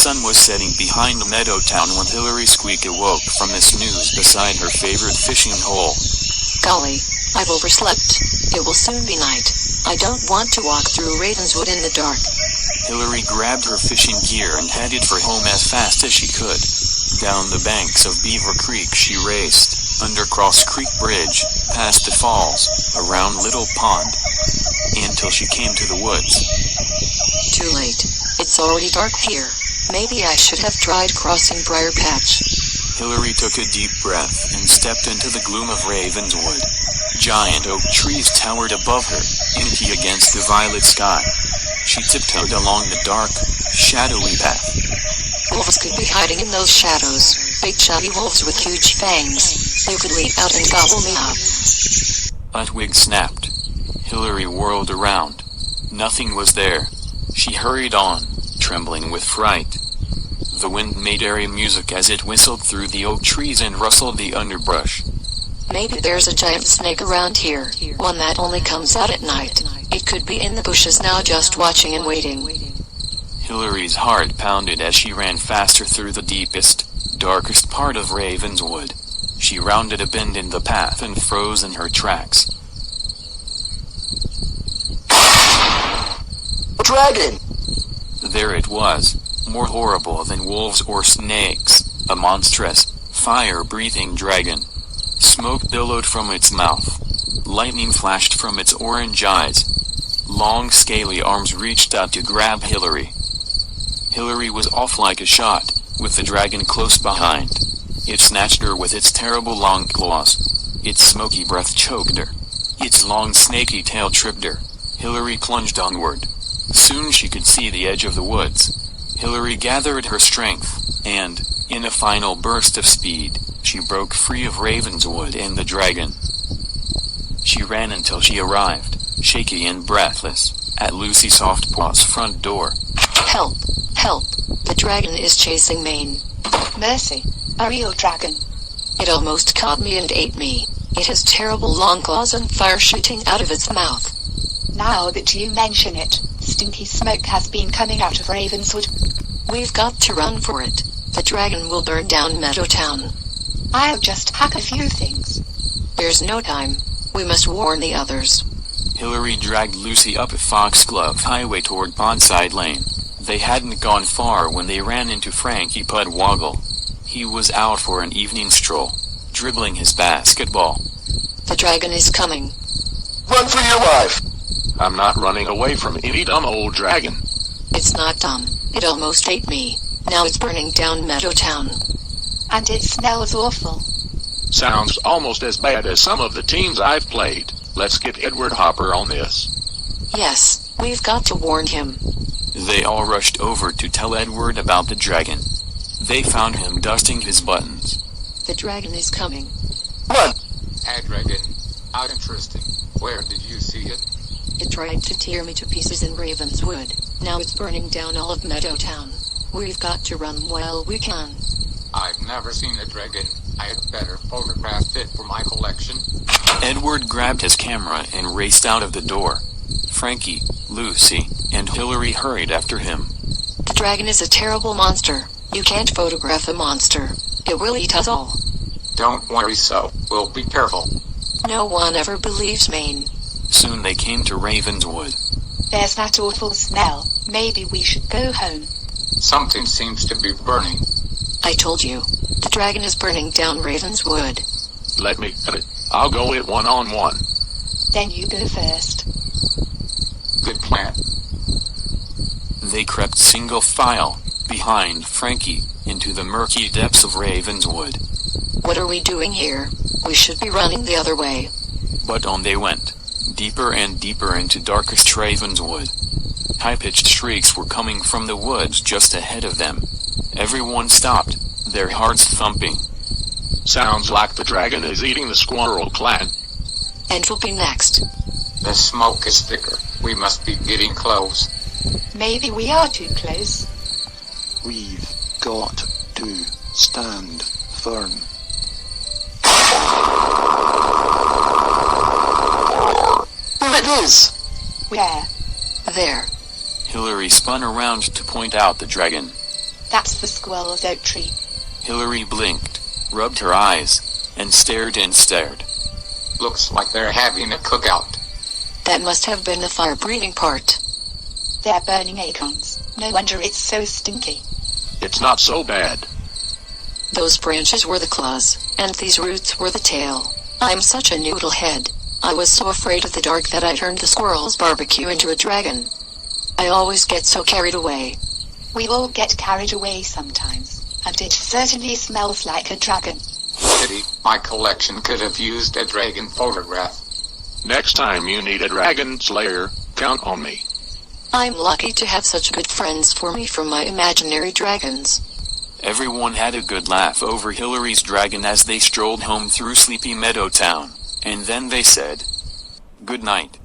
sun was setting behind the meadow town when Hillary Squeak awoke from the snooze beside her favorite fishing hole. Golly, I've overslept. It will soon be night. I don't want to walk through Ravenswood in the dark. Hillary grabbed her fishing gear and headed for home as fast as she could. Down the banks of Beaver Creek she raced, under Cross Creek Bridge, past the falls, around Little Pond, until she came to the woods. Too late. It's already dark here. Maybe I should have tried crossing Briar Patch. Hillary took a deep breath and stepped into the gloom of Ravenswood. Giant oak trees towered above her, inky against the violet sky. She tiptoed along the dark, shadowy path. Wolves could be hiding in those shadows. Big chubby wolves with huge fangs. They could leap out and gobble me up. A twig snapped. Hillary whirled around. Nothing was there. She hurried on, trembling with fright. The wind made airy music as it whistled through the oak trees and rustled the underbrush. Maybe there's a giant snake around here, one that only comes out at night. It could be in the bushes now just watching and waiting. Hillary's heart pounded as she ran faster through the deepest, darkest part of Ravenswood. She rounded a bend in the path and froze in her tracks. A dragon! There it was, more horrible than wolves or snakes, a monstrous, fire-breathing dragon. Smoke billowed from its mouth. Lightning flashed from its orange eyes. Long, scaly arms reached out to grab Hillary. Hillary was off like a shot, with the dragon close behind. It snatched her with its terrible long claws. Its smoky breath choked her. Its long snaky tail tripped her. Hillary plunged onward. Soon she could see the edge of the woods. Hillary gathered her strength, and, in a final burst of speed, she broke free of Ravenswood and the dragon. She ran until she arrived, shaky and breathless, at Lucy Softpaw's front door. Help! Help! The dragon is chasing Maine. Mercy! A real dragon. It almost caught me and ate me. It has terrible long claws and fire shooting out of its mouth. Now that you mention it, stinky smoke has been coming out of Ravenswood. We've got to run for it. The dragon will burn down Meadowtown. I'll just hack a few things. There's no time. We must warn the others. Hillary dragged Lucy up a Foxglove highway toward Pondside Lane. They hadn't gone far when they ran into Frankie Pudwoggle. He was out for an evening stroll, dribbling his basketball. The dragon is coming. Run for your life! I'm not running away from any dumb old dragon. It's not dumb. It almost ate me. Now it's burning down Meadowtown. And it smells awful. Sounds almost as bad as some of the teams I've played. Let's get Edward Hopper on this. Yes, we've got to warn him. They all rushed over to tell Edward about the dragon. They found him dusting his buttons. The dragon is coming. Run! A dragon. How interesting. Where did you see it? It tried to tear me to pieces in Ravenswood. Now it's burning down all of Meadowtown. We've got to run while we can. I've never seen a dragon. I had better photograph it for my collection. Edward grabbed his camera and raced out of the door. Frankie, Lucy, and Hillary hurried after him. The dragon is a terrible monster. You can't photograph a monster. It will eat us all. Don't worry so. We'll be careful. No one ever believes Maine. Soon they came to Ravenswood. There's that awful smell. Maybe we should go home. Something seems to be burning. I told you. The dragon is burning down Ravenswood. Let me at it. I'll go it one-on-one. Then you go first. Good plan. They crept single file, behind Frankie, into the murky depths of Ravenswood. What are we doing here? We should be running the other way. But on they went, deeper and deeper into darkest Ravenswood. High-pitched shrieks were coming from the woods just ahead of them. Everyone stopped, their hearts thumping. Sounds like the dragon is eating the Squirrel clan. And we'll be next. The smoke is thicker. We must be getting close. Maybe we are too close. We've got to stand firm. There it is! Where? There. Hillary spun around to point out the dragon. That's the squirrel's oak tree. Hillary blinked, rubbed her eyes, and stared and stared. Looks like they're having a cookout. That must have been the fire-breathing part. They're burning acorns. No wonder it's so stinky. It's not so bad. Those branches were the claws, and these roots were the tail. I'm such a noodlehead. I was so afraid of the dark that I turned the squirrel's barbecue into a dragon. I always get so carried away. We all get carried away sometimes, and it certainly smells like a dragon. Pity, my collection could have used a dragon photograph. Next time you need a dragon slayer, count on me. I'm lucky to have such good friends for me from my imaginary dragons. Everyone had a good laugh over Hillary's dragon as they strolled home through Sleepy Meadow Town, and then they said, "Good night."